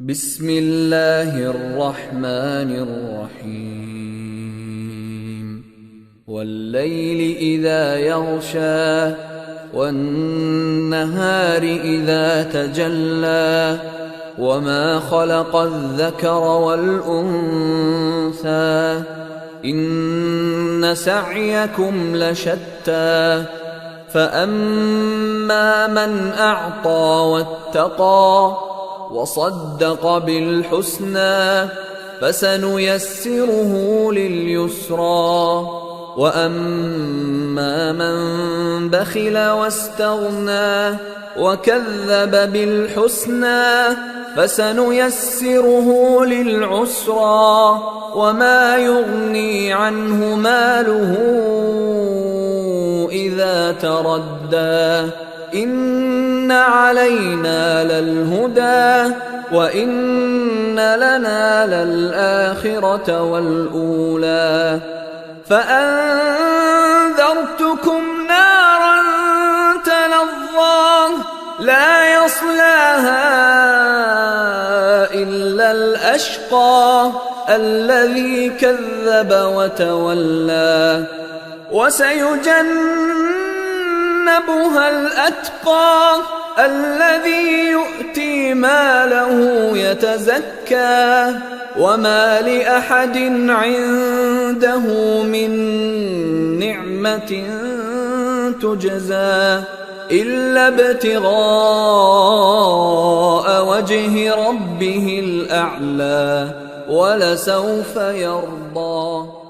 بسم الله الرحمن الرحيم والليل إذا يغشى والنهار إذا تجلى وما خلق الذكر والأنثى إن سعيكم لشتى فأما من أعطى واتقى وصدق بالحسنى فسنيسره لليسرى وأما من بخل واستغنى وكذب بالحسنى فسنيسره للعسرى وما يغني عنه ماله إذا تردى إن علينا للهدى وإن لنا للآخرة والأولى فأنذرتكم نارا تلظى لا يصلاها إلا الأشقى الذي كذب وتولى وسيجنبها الأتقى الذي يؤتي ماله يتزكى وما لأحد عنده من نعمة تجزى إلا ابتغاء وجه ربه الأعلى ولسوف يرضى.